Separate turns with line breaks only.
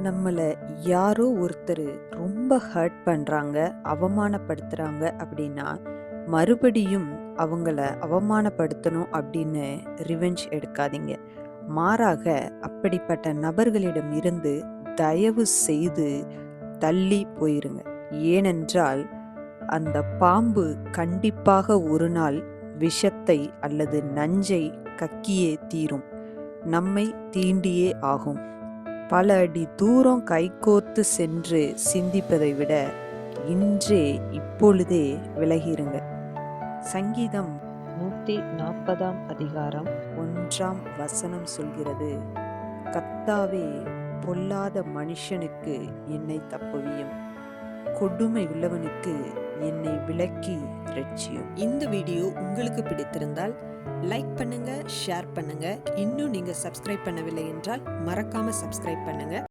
நம்மள யாரோ ஒருத்தர் ரொம்ப ஹர்ட் பண்றாங்க, அவமானப்படுத்துறாங்க அப்படின்னா, மறுபடியும் அவங்கள அவமானப்படுத்தணும் அப்படின்னு ரிவெஞ்ச் எடுக்காதீங்க. மாறாக அப்படிப்பட்ட நபர்களிடம் இருந்து தயவு செய்து தள்ளி போயிருங்க. ஏனென்றால், அந்த பாம்பு கண்டிப்பாக ஒரு நாள் விஷத்தை அல்லது நஞ்சை கக்கியே தீரும். நம்மை தீண்டியே ஆகும். பல அடி தூரம் கைகோர்த்து சென்று சிந்திப்பதை விட இன்றே இப்பொழுதே விலகிருங்க. சங்கீதம் 140 அதிகாரம் 1 சொல்கிறது, கர்த்தாவே, பொல்லாத மனுஷனுக்கு என்னை தப்புவியும், கொடுமை உள்ளவனுக்கு என்னை விலக்கி ரட்சியும். இந்த வீடியோ உங்களுக்கு பிடித்திருந்தால் லைக் பண்ணுங்க, ஷேர் பண்ணுங்க. இன்னும் நீங்க சப்ஸ்கிரைப் பண்ணவில்லை என்றால் மறக்காம சப்ஸ்கிரைப் பண்ணுங்க.